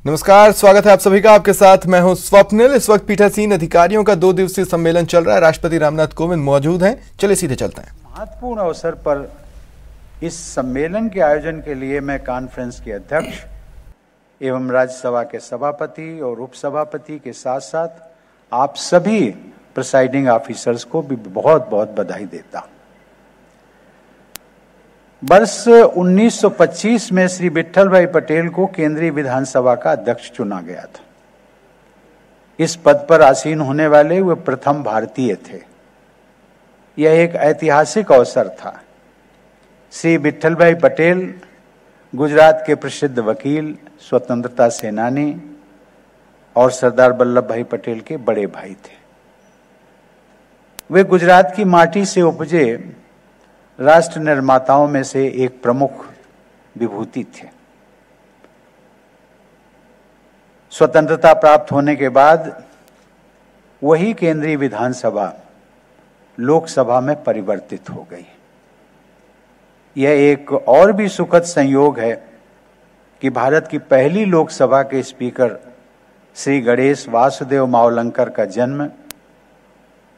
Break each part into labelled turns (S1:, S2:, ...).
S1: नमस्कार, स्वागत है आप सभी का। आपके साथ मैं हूं स्वप्निल। इस वक्त पीठासीन अधिकारियों का 2 दिवसीय सम्मेलन चल रहा है। राष्ट्रपति रामनाथ कोविंद मौजूद हैं। चलिए सीधे चलते हैं।
S2: महत्वपूर्ण अवसर पर इस सम्मेलन के आयोजन के लिए मैं कॉन्फ्रेंस के अध्यक्ष एवं राज्यसभा के सभापति और उपसभापति के साथ साथ आप सभी प्रिसाइडिंग ऑफिसर्स को भी बहुत बहुत बधाई देता हूं। वर्ष 1925 में श्री विट्ठल भाई पटेल को केंद्रीय विधानसभा का अध्यक्ष चुना गया था। इस पद पर आसीन होने वाले वे प्रथम भारतीय थे। यह एक ऐतिहासिक अवसर था। श्री विट्ठल भाई पटेल गुजरात के प्रसिद्ध वकील, स्वतंत्रता सेनानी और सरदार वल्लभ भाई पटेल के बड़े भाई थे। वे गुजरात की माटी से उपजे राष्ट्र निर्माताओं में से एक प्रमुख विभूति थे। स्वतंत्रता प्राप्त होने के बाद वही केंद्रीय विधानसभा लोकसभा में परिवर्तित हो गई। यह एक और भी सुखद संयोग है कि भारत की पहली लोकसभा के स्पीकर श्री गणेश वासुदेव मावलंकर का जन्म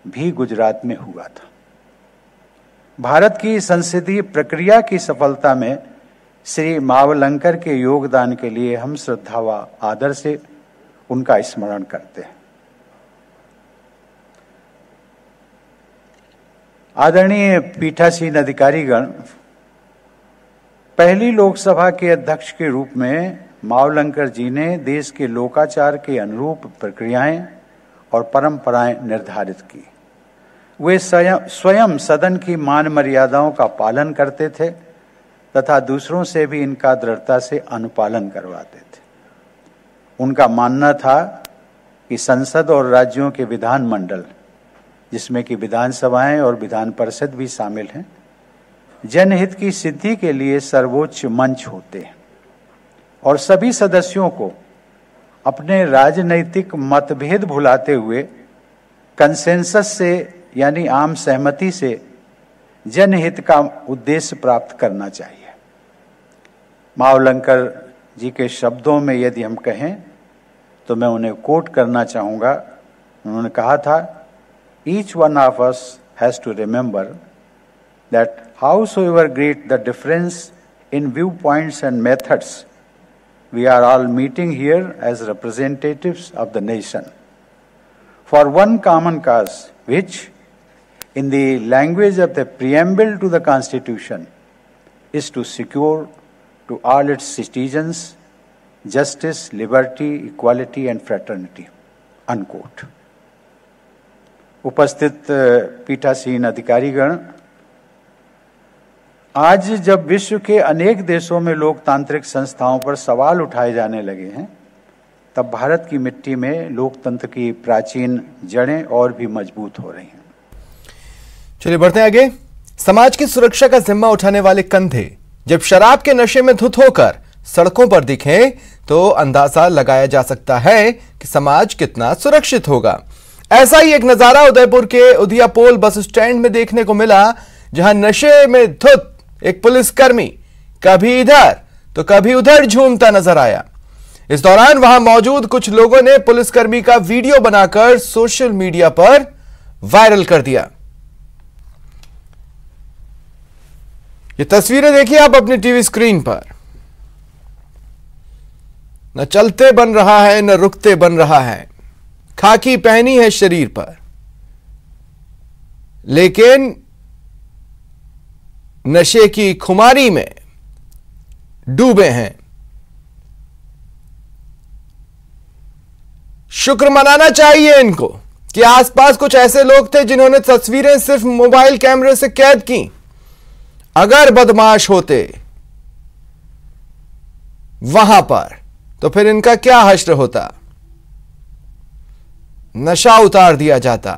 S2: भी गुजरात में हुआ था। भारत की संसदीय प्रक्रिया की सफलता में श्री मावलंकर के योगदान के लिए हम श्रद्धा व आदर से उनका स्मरण करते हैं। आदरणीय पीठासीन अधिकारीगण, पहली लोकसभा के अध्यक्ष के रूप में मावलंकर जी ने देश के लोकाचार के अनुरूप प्रक्रियाएं और परंपराएं निर्धारित की। वे स्वयं सदन की मान मर्यादाओं का पालन करते थे तथा दूसरों से भी इनका दृढ़ता से अनुपालन करवाते थे। उनका मानना था कि संसद और राज्यों के विधानमंडल, जिसमें कि विधानसभाएं और विधान परिषद भी शामिल हैं, जनहित की सिद्धि के लिए सर्वोच्च मंच होते हैं और सभी सदस्यों को अपने राजनैतिक मतभेद भुलाते हुए कंसेंसस से यानी आम सहमति से जनहित का उद्देश्य प्राप्त करना चाहिए। मावलंकर जी के शब्दों में यदि हम कहें तो मैं उन्हें कोट करना चाहूंगा। उन्होंने कहा था, each one of us has to remember that howsoever great the difference in viewpoints and methods, we are all meeting here as representatives of the nation for one common cause, which, in the language of the preamble to the Constitution, is to secure to all its citizens justice, liberty, equality and fraternity. Unquote. उपस्थित पीठासीन अधिकारीगण, आज जब विश्व के अनेक देशों में लोकतांत्रिक संस्थाओं पर सवाल उठाए जाने लगे हैं, तब भारत की मिट्टी में लोकतंत्र की प्राचीन जड़ें और भी मजबूत हो रही हैं।
S1: चलिए बढ़ते हैं आगे। समाज की सुरक्षा का जिम्मा उठाने वाले कंधे जब शराब के नशे में धुत होकर सड़कों पर दिखें तो अंदाजा लगाया जा सकता है कि समाज कितना सुरक्षित होगा। ऐसा ही एक नजारा उदयपुर के उदियापोल बस स्टैंड में देखने को मिला, जहां नशे में धुत एक पुलिसकर्मी कभी इधर तो कभी उधर झूमता नजर आया। इस दौरान वहां मौजूद कुछ लोगों ने पुलिसकर्मी का वीडियो बनाकर सोशल मीडिया पर वायरल कर दिया। ये तस्वीरें देखिए आप अपनी टीवी स्क्रीन पर। न चलते बन रहा है न रुकते बन रहा है, खाकी पहनी है शरीर पर, लेकिन नशे की खुमारी में डूबे हैं। शुक्र मनाना चाहिए इनको कि आसपास कुछ ऐसे लोग थे जिन्होंने तस्वीरें सिर्फ मोबाइल कैमरे से कैद की। अगर बदमाश होते वहां पर तो फिर इनका क्या हश्र होता, नशा उतार दिया जाता।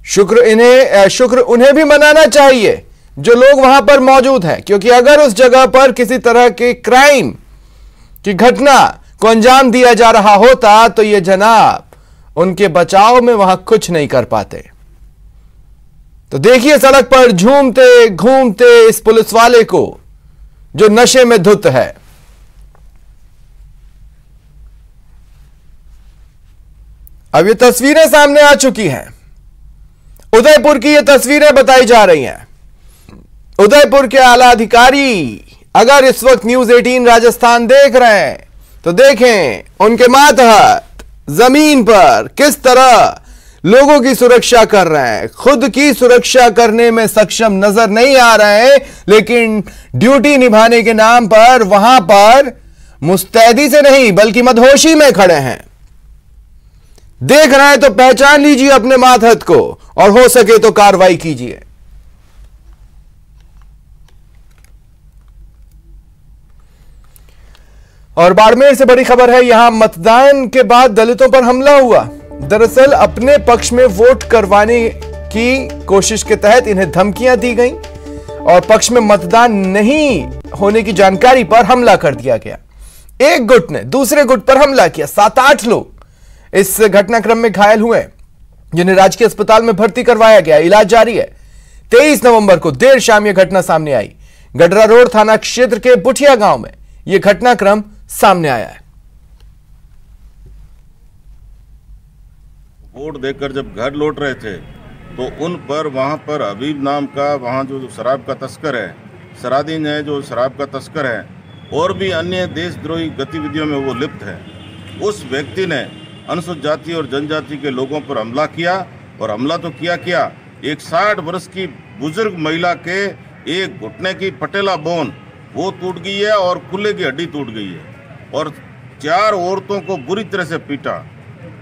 S1: शुक्र उन्हें भी मनाना चाहिए जो लोग वहां पर मौजूद हैं, क्योंकि अगर उस जगह पर किसी तरह के क्राइम की घटना को अंजाम दिया जा रहा होता तो ये जनाब उनके बचाव में वहां कुछ नहीं कर पाते। तो देखिए सड़क पर झूमते घूमते इस पुलिस वाले को जो नशे में धुत है। अब ये तस्वीरें सामने आ चुकी हैं। उदयपुर की ये तस्वीरें बताई जा रही हैं। उदयपुर के आला अधिकारी अगर इस वक्त न्यूज 18 राजस्थान देख रहे हैं तो देखें उनके मातहत जमीन पर किस तरह लोगों की सुरक्षा कर रहे हैं। खुद की सुरक्षा करने में सक्षम नजर नहीं आ रहे हैं, लेकिन ड्यूटी निभाने के नाम पर वहां पर मुस्तैदी से नहीं बल्कि मदहोशी में खड़े हैं। देख रहे हैं तो पहचान लीजिए अपने मातहत को और हो सके तो कार्रवाई कीजिए। और बाड़मेर से बड़ी खबर है, यहां मतदान के बाद दलितों पर हमला हुआ। दरअसल अपने पक्ष में वोट करवाने की कोशिश के तहत इन्हें धमकियां दी गईं और पक्ष में मतदान नहीं होने की जानकारी पर हमला कर दिया गया। एक गुट ने दूसरे गुट पर हमला किया। 7-8 लोग इस घटनाक्रम में घायल हुए, जिन्हें राजकीय अस्पताल में भर्ती करवाया गया। इलाज जारी है। 23 नवंबर को देर शाम यह घटना सामने आई। गडरा रोड थाना क्षेत्र के बुठिया गांव में यह घटनाक्रम सामने आया है।
S3: वोट देकर जब घर लौट रहे थे तो उन पर वहां पर हबीब नाम का वहां जो शराब का तस्कर है, सरादीन है जो शराब का तस्कर है, और भी अन्य देशद्रोही गतिविधियों में वो लिप्त है। उस व्यक्ति ने अनुसूचित जाति और जनजाति के लोगों पर हमला किया, और हमला तो किया एक 60 वर्ष की बुजुर्ग महिला के एक घुटने की पटेला बोन वो टूट गई है और कुल्ले की हड्डी टूट गई है, और 4 औरतों को बुरी तरह से पीटा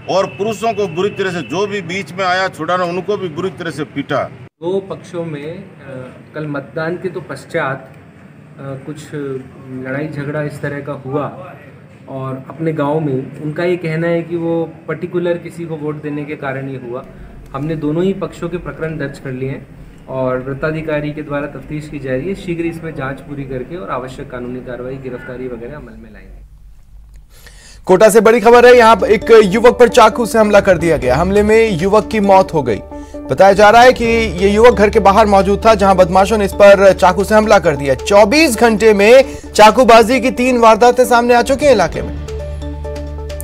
S3: और पुरुषों को बुरी तरह से, जो भी बीच में आया छुड़ाना उनको भी बुरी तरह से पीटा।
S4: दो पक्षों में कल मतदान के तो पश्चात कुछ लड़ाई झगड़ा इस तरह का हुआ, और अपने गांव में उनका ये कहना है कि वो पर्टिकुलर किसी को वोट देने के कारण ये हुआ। हमने दोनों ही पक्षों के प्रकरण दर्ज कर लिए हैं और वृत्ताधिकारी के द्वारा तफ्तीश की जा रही है। शीघ्र इसमें जांच पूरी करके और आवश्यक कानूनी कार्रवाई, गिरफ्तारी वगैरह अमल में लाएंगे।
S1: कोटा से बड़ी खबर है, यहां एक युवक पर चाकू से हमला कर दिया गया। हमले में युवक की मौत हो गई। बताया जा रहा है कि यह युवक घर के बाहर मौजूद था, जहां बदमाशों ने इस पर चाकू से हमला कर दिया। 24 घंटे में चाकूबाजी की 3 वारदातें सामने आ चुकी हैं इलाके में।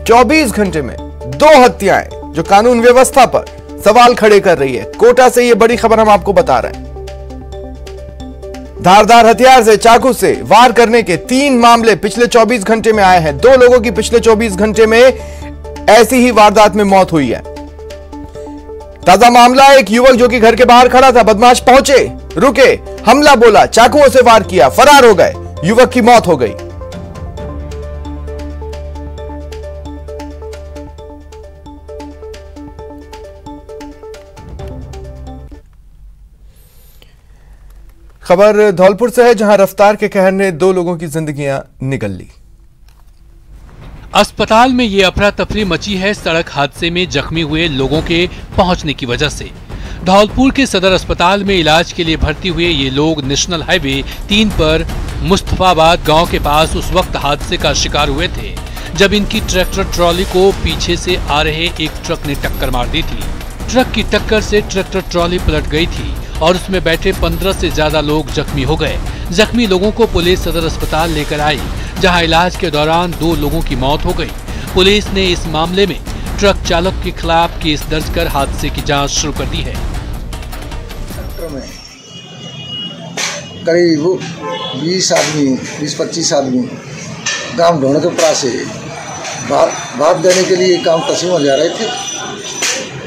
S1: 24 घंटे में 2 हत्याएं, जो कानून व्यवस्था पर सवाल खड़े कर रही है। कोटा से यह बड़ी खबर हम आपको बता रहे हैं। धारदार हथियार से चाकू से वार करने के 3 मामले पिछले 24 घंटे में आए हैं। 2 लोगों की पिछले 24 घंटे में ऐसी ही वारदात में मौत हुई है। ताजा मामला, एक युवक जो कि घर के बाहर खड़ा था, बदमाश पहुंचे, रुके, हमला बोला, चाकुओं से वार किया, फरार हो गए, युवक की मौत हो गई। खबर धौलपुर से है, जहां रफ्तार के कहर ने 2 लोगों की जिंदगियां निगल ली।
S5: अस्पताल में ये अफरा तफरी मची है सड़क हादसे में जख्मी हुए लोगों के पहुंचने की वजह से। धौलपुर के सदर अस्पताल में इलाज के लिए भर्ती हुए ये लोग नेशनल हाईवे 3 पर मुस्तफाबाद गांव के पास उस वक्त हादसे का शिकार हुए थे जब इनकी ट्रैक्टर ट्रॉली को पीछे से आ रहे एक ट्रक ने टक्कर मार दी थी। ट्रक की टक्कर से ट्रैक्टर ट्रॉली पलट गई थी और उसमें बैठे 15 से ज्यादा लोग जख्मी हो गए। जख्मी लोगों को पुलिस सदर अस्पताल लेकर आई, जहां इलाज के दौरान 2 लोगों की मौत हो गई। पुलिस ने इस मामले में ट्रक चालक के खिलाफ केस दर्ज कर हादसे की जांच शुरू कर दी है।
S6: करीब 20-25 आदमी गांव ढूंढ के पास से भात देने के लिए काम तस्वीर जा रहे थे,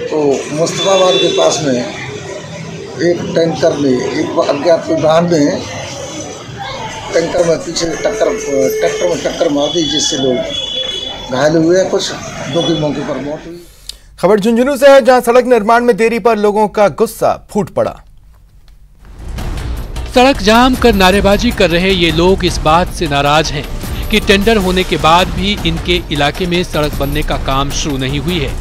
S6: तो मुस्तफाबाद के पास में एक टैंकर में, एक अज्ञात वाहन में टैंकर में पीछे ट्रैक्टर में टक्कर मार दी, जिससे लोग घायल हुए, कुछ 2 की मौके पर मौत हुई।
S1: खबर झुंझुनू से है, जहां सड़क निर्माण में देरी पर लोगों का गुस्सा फूट पड़ा।
S5: सड़क जाम कर नारेबाजी कर रहे ये लोग इस बात से नाराज हैं कि टेंडर होने के बाद भी इनके इलाके में सड़क बनने का काम शुरू नहीं हुई है।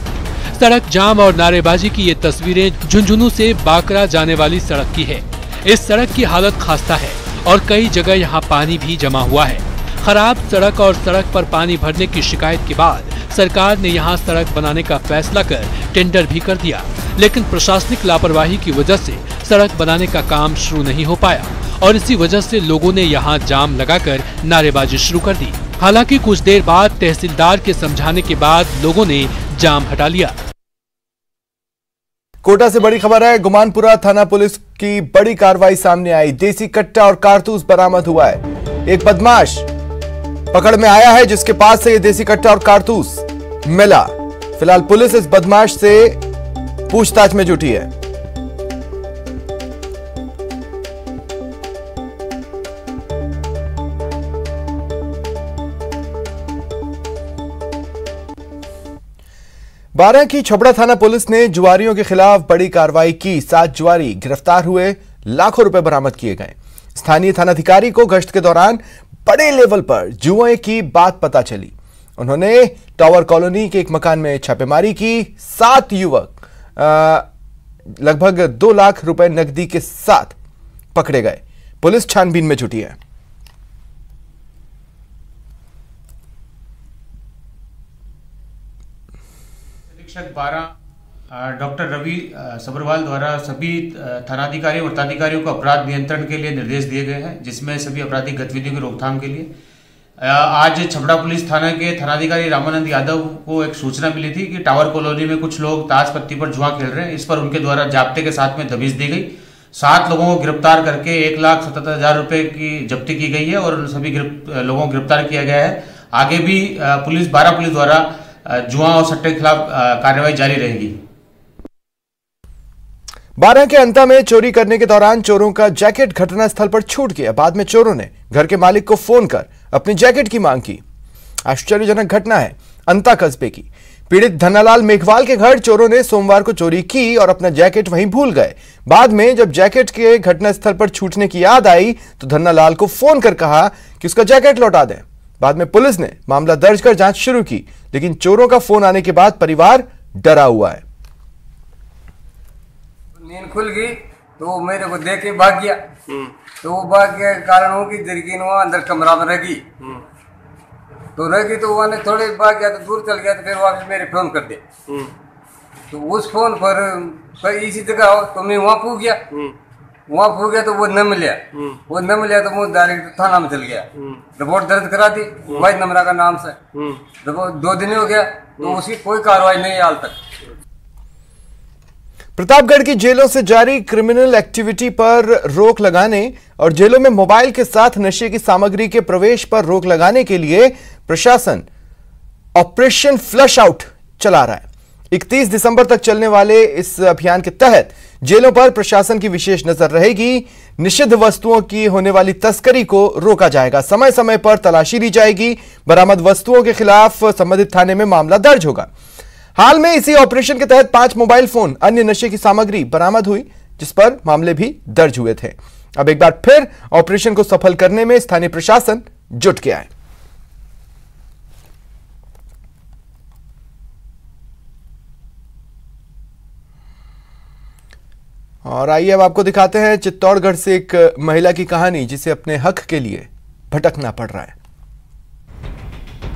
S5: सड़क जाम और नारेबाजी की ये तस्वीरें झुंझुनू से बाकरा जाने वाली सड़क की है। इस सड़क की हालत खस्ता है और कई जगह यहाँ पानी भी जमा हुआ है। खराब सड़क और सड़क पर पानी भरने की शिकायत के बाद सरकार ने यहाँ सड़क बनाने का फैसला कर टेंडर भी कर दिया, लेकिन प्रशासनिक लापरवाही की वजह से सड़क बनाने का काम शुरू नहीं हो पाया और इसी वजह से लोगों ने यहाँ जाम लगाकर नारेबाजी शुरू कर दी। हालांकि कुछ देर बाद तहसीलदार के समझाने के बाद लोगों ने जाम हटा लिया।
S1: कोटा से बड़ी खबर है। गुमानपुरा थाना पुलिस की बड़ी कार्रवाई सामने आई। देसी कट्टा और कारतूस बरामद हुआ है। एक बदमाश पकड़ में आया है जिसके पास से ये देसी कट्टा और कारतूस मिला। फिलहाल पुलिस इस बदमाश से पूछताछ में जुटी है। बारां की छबड़ा थाना पुलिस ने जुआरियों के खिलाफ बड़ी कार्रवाई की। 7 जुआरी गिरफ्तार हुए, लाखों रुपए बरामद किए गए। स्थानीय थानाधिकारी को गश्त के दौरान बड़े लेवल पर जुए की बात पता चली। उन्होंने टावर कॉलोनी के एक मकान में छापेमारी की। 7 युवक लगभग 2 लाख रुपए नकदी के साथ पकड़े गए। पुलिस छानबीन में जुटी है।
S7: बारां डॉक्टर रवि सब्रवाल द्वारा सभी थानाधिकारी और वृत्ताधिकारियों को अपराध नियंत्रण के लिए निर्देश दिए गए हैं, जिसमें सभी आपराधिक गतिविधियों की रोकथाम के लिए आज छबड़ा पुलिस थाना के थानाधिकारी रामानंद यादव को एक सूचना मिली थी कि टावर कॉलोनी में कुछ लोग ताश पत्ती पर जुआ खेल रहे हैं। इस पर उनके द्वारा जाब्ते के साथ में दबिश दी गई। 7 लोगों को गिरफ्तार करके 1,77,000 रुपए की जब्ती की गई है और सभी लोगों को गिरफ्तार किया गया है। आगे भी बारां पुलिस द्वारा जुआ और सट्टे के खिलाफ कार्रवाई जारी रहेगी।
S1: बारां के अंता में चोरी करने के दौरान चोरों का जैकेट घटनास्थल पर छूट गया। बाद में चोरों ने घर के मालिक को फोन कर अपनी जैकेट की मांग की। आश्चर्यजनक घटना है अंता कस्बे की। पीड़ित धनालाल मेघवाल के घर चोरों ने सोमवार को चोरी की और अपना जैकेट वहीं भूल गए। बाद में जब जैकेट के घटनास्थल पर छूटने की याद आई तो धनालाल को फोन कर कहा कि उसका जैकेट लौटा दें। बाद में पुलिस ने मामला दर्ज कर जांच शुरू की, लेकिन चोरों का फोन आने के बाद परिवार डरा हुआ है।
S8: नींद खुल गई तो वो मेरे को देख के भाग गया। तो वो भाग के कारण हो कि दरकीन वहां अंदर कमरा में रही। तो रही तो वहां थोड़े भाग गया तो दूर चल गया। तो फिर वापस मेरे फोन कर दे। तो उस फोन पर इसी जगह तो मैं वहां पूछ गया। वहां पूछ गया तो वो न मिला। वो न मिला तो वो डायरेक्ट थाना में चल गया। रिपोर्ट दर्ज करा दी वाइस नंबरा का नाम से। 2 दिन हो गया तो उसकी कोई कार्रवाई नहीं हाल तक।
S1: प्रतापगढ़ की जेलों से जारी क्रिमिनल एक्टिविटी पर रोक लगाने और जेलों में मोबाइल के साथ नशे की सामग्री के प्रवेश पर रोक लगाने के लिए प्रशासन ऑपरेशन फ्लश आउट चला रहा है। 31 दिसंबर तक चलने वाले इस अभियान के तहत जेलों पर प्रशासन की विशेष नजर रहेगी। निषिद्ध वस्तुओं की होने वाली तस्करी को रोका जाएगा। समय समय पर तलाशी ली जाएगी। बरामद वस्तुओं के खिलाफ संबंधित थाने में मामला दर्ज होगा। हाल में इसी ऑपरेशन के तहत 5 मोबाइल फोन, अन्य नशे की सामग्री बरामद हुई, जिस पर मामले भी दर्ज हुए थे। अब एक बार फिर ऑपरेशन को सफल करने में स्थानीय प्रशासन जुट गया है। और आइए अब आपको दिखाते हैं चित्तौड़गढ़ से एक महिला की कहानी, जिसे अपने हक के लिए भटकना पड़ रहा है।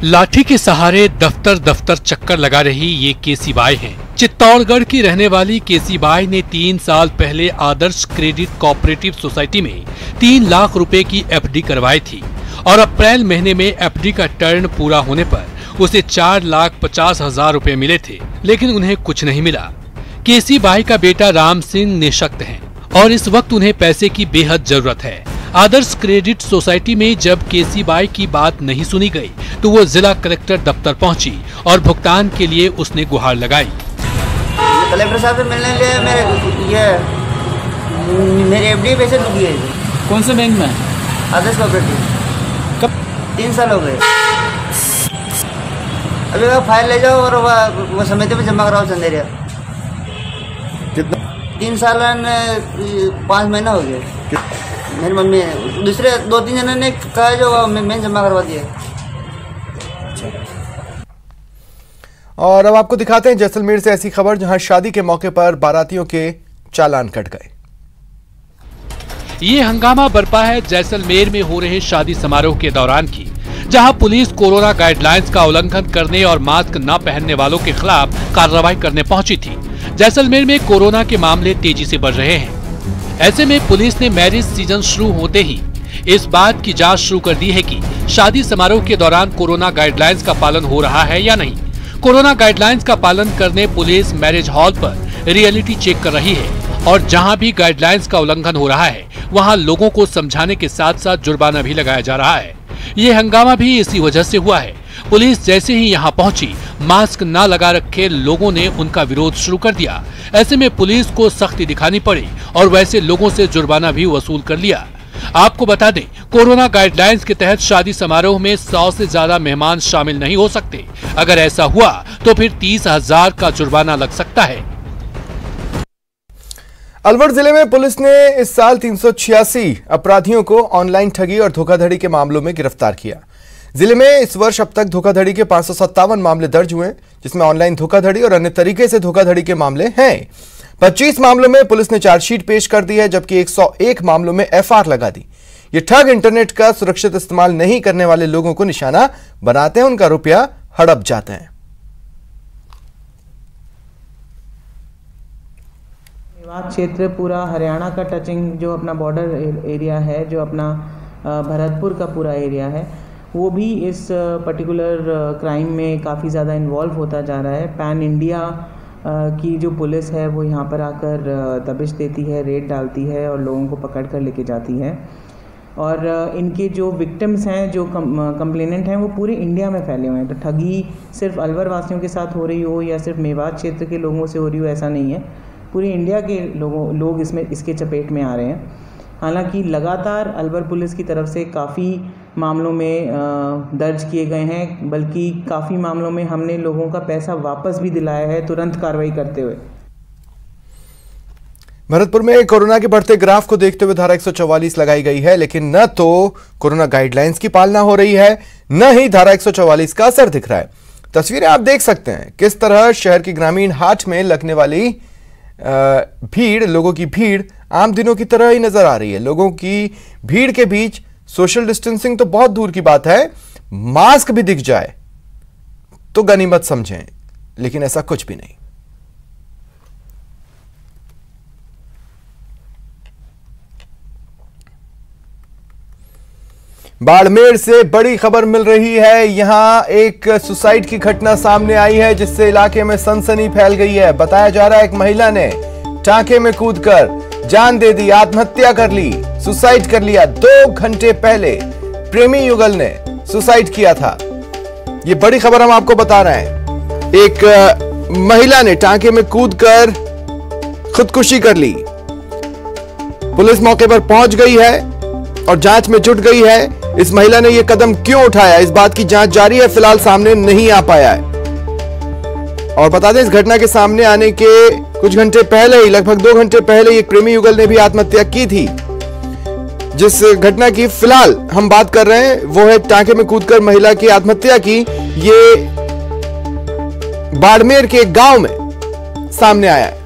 S5: लाठी के सहारे दफ्तर दफ्तर चक्कर लगा रही ये केसी बाई हैं। चित्तौड़गढ़ की रहने वाली केसी बाई ने 3 साल पहले आदर्श क्रेडिट कोऑपरेटिव सोसाइटी में 3 लाख रुपए की एफडी करवाई थी और अप्रैल महीने में एफडी का टर्न पूरा होने पर उसे 4,50,000 रुपए मिले थे, लेकिन उन्हें कुछ नहीं मिला। केसी बाई का बेटा राम सिंह निशक्त हैं और इस वक्त उन्हें पैसे की बेहद जरूरत है। आदर्श क्रेडिट सोसाइटी में जब केसी बाई की बात नहीं सुनी गई तो वो जिला कलेक्टर दफ्तर पहुंची और भुगतान के लिए उसने गुहार लगाई।
S9: कलेक्टर साहब से मिलने के लिए मेरे एफडी पैसे डूब गए।
S10: कौन से बैंक में?
S9: आदर्श कोऑपरेटिव।
S10: कब?
S9: 3 साल हो गए। अभी वो फाइल ले जाओ और वो समिति में जमा कराओ चंदेरिया।
S10: कितना?
S9: 3 साल 5 महीना हो गए। मेरी मम्मी दूसरे 2-3 जनों ने कहा जो मैं जमा करवा दिया।
S1: और अब आपको दिखाते हैं जैसलमेर से ऐसी खबर, जहां शादी के मौके पर बारातियों के चालान कट गए।
S5: ये हंगामा बरपा है जैसलमेर में हो रहे शादी समारोह के दौरान की, जहां पुलिस कोरोना गाइडलाइंस का उल्लंघन करने और मास्क न पहनने वालों के खिलाफ कार्रवाई करने पहुंची थी। जैसलमेर में कोरोना के मामले तेजी से बढ़ रहे हैं। ऐसे में पुलिस ने मैरिज सीजन शुरू होते ही इस बात की जांच शुरू कर दी है कि शादी समारोह के दौरान कोरोना गाइडलाइंस का पालन हो रहा है या नहीं। कोरोना गाइडलाइंस का पालन करने पुलिस मैरिज हॉल पर रियलिटी चेक कर रही है और जहां भी गाइडलाइंस का उल्लंघन हो रहा है वहां लोगों को समझाने के साथ साथ जुर्माना भी लगाया जा रहा है। ये हंगामा भी इसी वजह से हुआ है। पुलिस जैसे ही यहां पहुंची, मास्क न लगा रखे लोगों ने उनका विरोध शुरू कर दिया। ऐसे में पुलिस को सख्ती दिखानी पड़ी और वैसे लोगों से जुर्माना भी वसूल कर लिया। आपको बता दें, कोरोना गाइडलाइंस के तहत शादी समारोह में 100 से ज्यादा मेहमान शामिल नहीं हो सकते। अगर ऐसा हुआ तो फिर 30,000 का जुर्माना लग सकता है।
S1: अलवर जिले में पुलिस ने इस साल 386 अपराधियों को ऑनलाइन ठगी और धोखाधड़ी के मामलों में गिरफ्तार किया। जिले में इस वर्ष अब तक धोखाधड़ी के 557 मामले दर्ज हुए, जिसमें ऑनलाइन धोखाधड़ी और अन्य तरीके से धोखाधड़ी के मामले हैं। 25 मामलों में पुलिस ने चार्जशीट पेश कर दी है, जबकि 101 मामलों में एफआईआर लगा दी। ये ठग इंटरनेट का सुरक्षित इस्तेमाल नहीं करने वाले लोगों को निशाना बनाते हैं, उनका रुपया हड़प जाते हैं।
S11: मेवात क्षेत्र पूरा हरियाणा का टचिंग जो अपना बॉर्डर एरिया है, जो अपना भरतपुर का पूरा एरिया है, वो भी इस पर्टिकुलर क्राइम में काफ़ी ज़्यादा इन्वॉल्व होता जा रहा है। पैन इंडिया की जो पुलिस है वो यहाँ पर आकर दबिश देती है, रेड डालती है और लोगों को पकड़ कर लेके जाती है। और इनके जो विक्टिम्स हैं, जो कंप्लेनेंट हैं, वो पूरे इंडिया में फैले हुए हैं। तो ठगी सिर्फ अलवर वासियों के साथ हो रही हो या सिर्फ मेवात क्षेत्र के लोगों से हो रही हो, ऐसा नहीं है। पूरी इंडिया के लोग इसके चपेट में आ रहे हैं। हालांकि लगातार अलवर पुलिस की तरफ से काफ़ी मामलों में दर्ज किए गए हैं, बल्कि काफ़ी मामलों में हमने लोगों का पैसा वापस भी दिलाया है तुरंत कार्रवाई करते हुए।
S1: भरतपुर में कोरोना के बढ़ते ग्राफ को देखते हुए धारा 144 लगाई गई है, लेकिन न तो कोरोना गाइडलाइंस की पालना हो रही है, न ही धारा 144 का असर दिख रहा है। तस्वीरें आप देख सकते हैं किस तरह शहर की ग्रामीण हाट में लगने वाली भीड़, लोगों की भीड़ आम दिनों की तरह ही नजर आ रही है। लोगों की भीड़ के बीच सोशल डिस्टेंसिंग तो बहुत दूर की बात है, मास्क भी दिख जाए तो गनीमत समझें, लेकिन ऐसा कुछ भी नहीं। बाड़मेर से बड़ी खबर मिल रही है। यहां एक सुसाइड की घटना सामने आई है, जिससे इलाके में सनसनी फैल गई है। बताया जा रहा है एक महिला ने टांके में कूदकर जान दे दी, आत्महत्या कर ली, सुसाइड कर लिया। 2 घंटे पहले प्रेमी युगल ने सुसाइड किया था। ये बड़ी खबर हम आपको बता रहे हैं। एक महिला ने टांके में कूदकर खुदकुशी कर ली। पुलिस मौके पर पहुंच गई है और जांच में जुट गई है। इस महिला ने यह कदम क्यों उठाया, इस बात की जांच जारी है, फिलहाल सामने नहीं आ पाया है। और बता दें, इस घटना के सामने आने के कुछ घंटे पहले ही, लगभग 2 घंटे पहले, एक प्रेमी युगल ने भी आत्महत्या की थी। जिस घटना की फिलहाल हम बात कर रहे हैं वो है टांके में कूदकर महिला की आत्महत्या की। ये बाड़मेर के एक गांव में सामने आया है।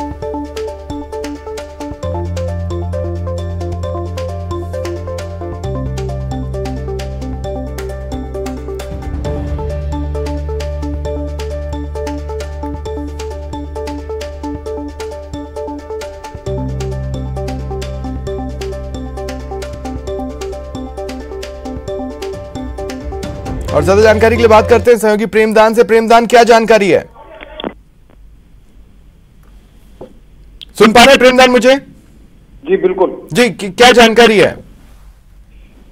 S1: और ज्यादा जानकारी के लिए बात करते हैं सहयोगी प्रेमदान से। प्रेमदान, क्या जानकारी है? सुन पा रहे प्रेमदान मुझे?
S12: जी बिल्कुल
S1: जी, क्या जानकारी है?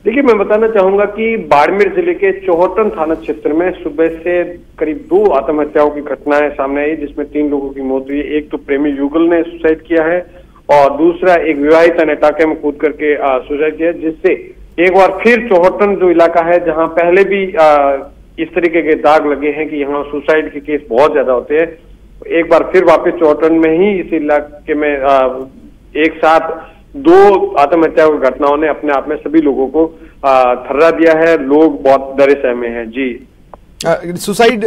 S12: देखिए, मैं बताना चाहूंगा कि बाड़मेर जिले के चौहटन थाना क्षेत्र में सुबह से करीब 2 आत्महत्याओं की घटनाएं सामने आई, जिसमें 3 लोगों की मौत हुई। एक तो प्रेमी युगल ने सुसाइड किया है और दूसरा एक विवाहिता ने टांके में कूद करके सुसाइड किया, जिससे एक बार फिर चौहटन जो इलाका है, जहां पहले भी इस तरीके के दाग लगे हैं कि यहाँ सुसाइड के केस बहुत ज्यादा होते हैं, एक बार फिर वापस चौहटन में ही इस इलाके में एक साथ 2 आत्महत्या की घटनाओं ने अपने आप में सभी लोगों को थर्रा दिया है। लोग बहुत डरे सहमे हैं। जी,
S1: सुसाइड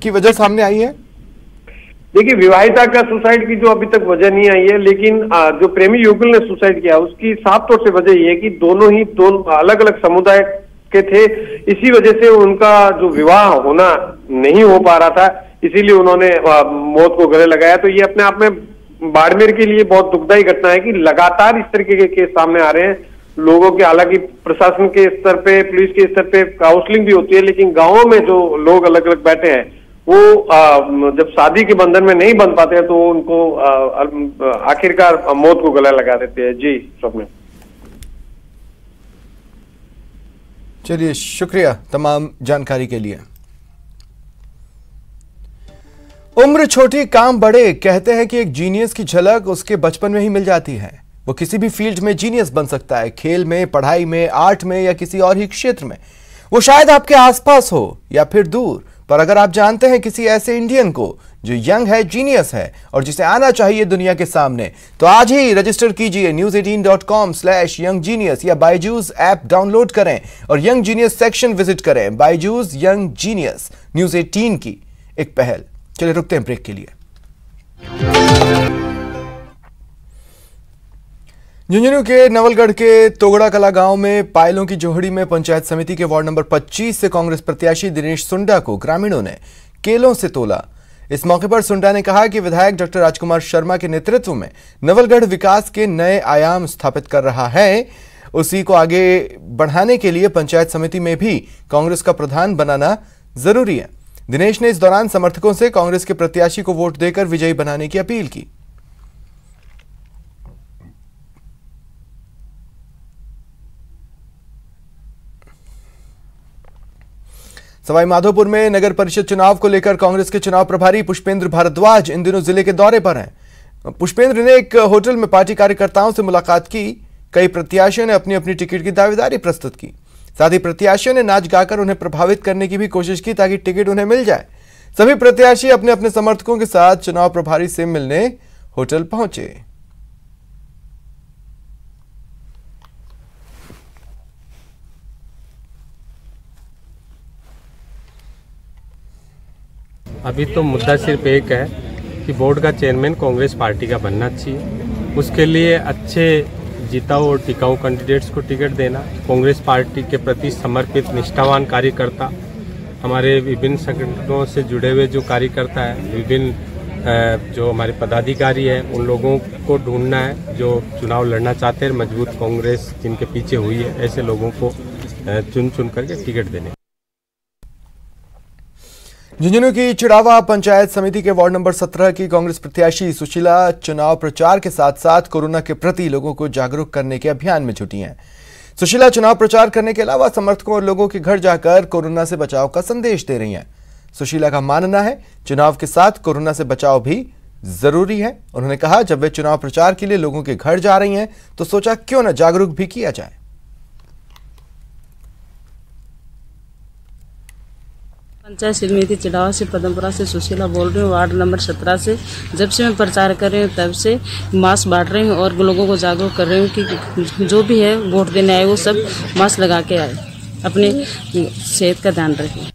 S1: की वजह सामने आई है?
S12: देखिए, विवाहिता का सुसाइड की जो अभी तक वजह नहीं आई है, लेकिन जो प्रेमी युगल ने सुसाइड किया उसकी साफ तौर से वजह ये है कि दोनों अलग अलग समुदाय के थे। इसी वजह से उनका जो विवाह होना नहीं हो पा रहा था, इसीलिए उन्होंने मौत को गले लगाया। तो ये अपने आप में बाड़मेर के लिए बहुत दुखदायी घटना है कि लगातार इस तरीके के केस सामने आ रहे हैं। लोगों के, हालांकि प्रशासन के स्तर पे, पुलिस के स्तर पे काउंसलिंग भी होती है, लेकिन गांवों में जो लोग अलग अलग बैठे हैं वो जब शादी के बंधन में नहीं बंध पाते हैं तो उनको आखिरकार मौत को गला लगा देते हैं। जी स्वप्न।
S1: चलिए, शुक्रिया तमाम जानकारी के लिए। उम्र छोटी काम बड़े, कहते हैं कि एक जीनियस की झलक उसके बचपन में ही मिल जाती है। वो किसी भी फील्ड में जीनियस बन सकता है, खेल में, पढ़ाई में, आर्ट में या किसी और ही क्षेत्र में। वो शायद आपके आसपास हो या फिर दूर, पर अगर आप जानते हैं किसी ऐसे इंडियन को जो यंग है, जीनियस है और जिसे आना चाहिए दुनिया के सामने, तो आज ही रजिस्टर कीजिए news18.com/younggenius या बायजूस ऐप डाउनलोड करें और यंग जीनियस सेक्शन विजिट करें। बायजूस यंग जीनियस न्यूज 18 की एक पहल। चलिए रुकते हैं ब्रेक के लिए। झुंझुनू के नवलगढ़ के तोगड़ा कला गांव में पायलों की जोहड़ी में पंचायत समिति के वार्ड नंबर 25 से कांग्रेस प्रत्याशी दिनेश सुंडा को ग्रामीणों ने केलों से तोला। इस मौके पर सुंडा ने कहा कि विधायक डॉक्टर राजकुमार शर्मा के नेतृत्व में नवलगढ़ विकास के नए आयाम स्थापित कर रहा है। उसी को आगे बढ़ाने के लिए पंचायत समिति में भी कांग्रेस का प्रधान बनाना जरूरी है। दिनेश ने इस दौरान समर्थकों से कांग्रेस के प्रत्याशी को वोट देकर विजयी बनाने की अपील की। सवाई माधोपुर में नगर परिषद चुनाव को लेकर कांग्रेस के चुनाव प्रभारी पुष्पेंद्र भारद्वाज इन दिनों जिले के दौरे पर हैं। पुष्पेंद्र ने एक होटल में पार्टी कार्यकर्ताओं से मुलाकात की। कई प्रत्याशियों ने अपनी अपनी टिकट की दावेदारी प्रस्तुत की। साथ ही प्रत्याशियों ने नाच गाकर उन्हें प्रभावित करने की भी कोशिश की ताकि टिकट उन्हें मिल जाए। सभी प्रत्याशी अपने अपने समर्थकों के साथ चुनाव प्रभारी से मिलने होटल पहुंचे।
S13: अभी तो मुद्दा सिर्फ एक है कि बोर्ड का चेयरमैन कांग्रेस पार्टी का बनना चाहिए। उसके लिए अच्छे जिताऊ और टिकाऊ कैंडिडेट्स को टिकट देना, कांग्रेस पार्टी के प्रति समर्पित निष्ठावान कार्यकर्ता, हमारे विभिन्न संगठनों से जुड़े हुए जो कार्यकर्ता है, विभिन्न जो हमारे पदाधिकारी हैं, उन लोगों को ढूंढना है जो चुनाव लड़ना चाहते हैं। मजबूत कांग्रेस जिनके पीछे हुई है, ऐसे लोगों को चुन चुन करके टिकट देने।
S1: झुंझुनू की चिड़ावा पंचायत समिति के वार्ड नंबर 17 की कांग्रेस प्रत्याशी सुशीला चुनाव प्रचार के साथ साथ कोरोना के प्रति लोगों को जागरूक करने के अभियान में जुटी हैं। सुशीला चुनाव प्रचार करने के अलावा समर्थकों और लोगों के घर जाकर कोरोना से बचाव का संदेश दे रही हैं। सुशीला का मानना है चुनाव के साथ कोरोना से बचाव भी जरूरी है। उन्होंने कहा जब वे चुनाव प्रचार के लिए लोगों के घर जा रही हैं तो सोचा क्यों न जागरूक भी किया जाए।
S14: पंचायत समिति चिड़ावा से पदमपुरा से सुशीला बोल रही हूँ, वार्ड नंबर 17 से। जब से मैं प्रचार कर रही हूँ तब से मास्क बांट रही हूँ और लोगों को जागरूक कर रही हूँ कि जो भी है वोट देने आए वो सब मास्क लगा के आए, अपनी सेहत का ध्यान रखें।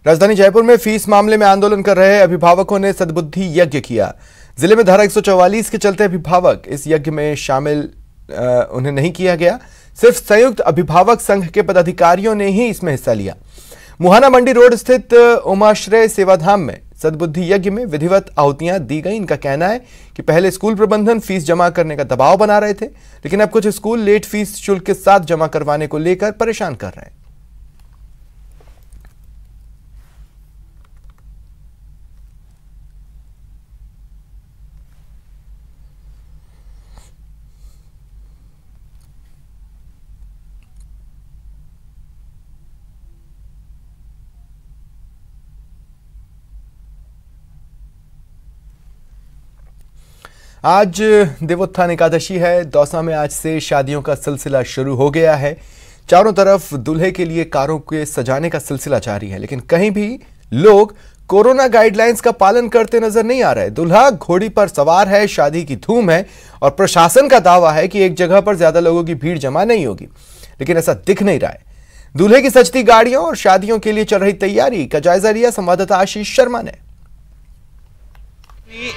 S1: राजधानी जयपुर में फीस मामले में आंदोलन कर रहे अभिभावकों ने सद्बुद्धि यज्ञ किया। जिले में धारा 144 के चलते अभिभावक इस यज्ञ में शामिल उन्हें नहीं किया गया। सिर्फ संयुक्त अभिभावक संघ के पदाधिकारियों ने ही इसमें हिस्सा लिया। मुहाना मंडी रोड स्थित उमाश्रय सेवाधाम में सद्बुद्धि यज्ञ में विधिवत आहुतियां दी गई। इनका कहना है कि पहले स्कूल प्रबंधन फीस जमा करने का दबाव बना रहे थे, लेकिन अब कुछ स्कूल लेट फीस शुल्क के साथ जमा करवाने को लेकर परेशान कर रहे हैं। आज देवोत्थान एकादशी है। दौसा में आज से शादियों का सिलसिला शुरू हो गया है। चारों तरफ दूल्हे के लिए कारों के सजाने का सिलसिला जारी है, लेकिन कहीं भी लोग कोरोना गाइडलाइंस का पालन करते नजर नहीं आ रहे। दूल्हा घोड़ी पर सवार है, शादी की धूम है और प्रशासन का दावा है कि एक जगह पर ज्यादा लोगों की भीड़ जमा नहीं होगी, लेकिन ऐसा दिख नहीं रहा है। दूल्हे की सजती गाड़ियों और शादियों के लिए चल रही तैयारी का जायजा लिया संवाददाता आशीष शर्मा ने।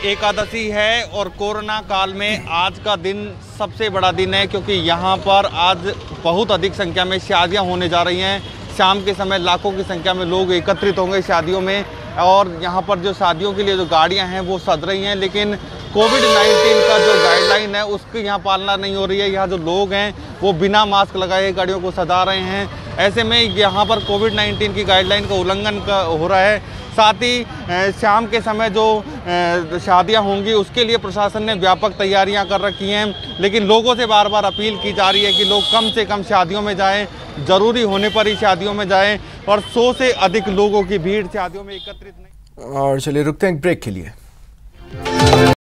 S15: एकादशी है और कोरोना काल में आज का दिन सबसे बड़ा दिन है, क्योंकि यहाँ पर आज बहुत अधिक संख्या में शादियाँ होने जा रही हैं। शाम के समय लाखों की संख्या में लोग एकत्रित होंगे शादियों में, और यहाँ पर जो शादियों के लिए जो गाड़ियाँ हैं वो सज रही हैं, लेकिन कोविड-19 का जो गाइडलाइन है उसकी यहाँ पालना नहीं हो रही है। यहाँ जो लोग हैं वो बिना मास्क लगाए गाड़ियों को सजा रहे हैं। ऐसे में यहाँ पर कोविड-19 की गाइडलाइन का उल्लंघन हो रहा है। साथ ही शाम के समय जो शादियां होंगी उसके लिए प्रशासन ने व्यापक तैयारियां कर रखी हैं, लेकिन लोगों से बार बार अपील की जा रही है कि लोग कम से कम शादियों में जाएं, ज़रूरी होने पर ही शादियों में जाएं और 100 से अधिक लोगों की भीड़ शादियों में एकत्रित नहीं।
S1: और चलिए रुकते हैं एक ब्रेक के लिए।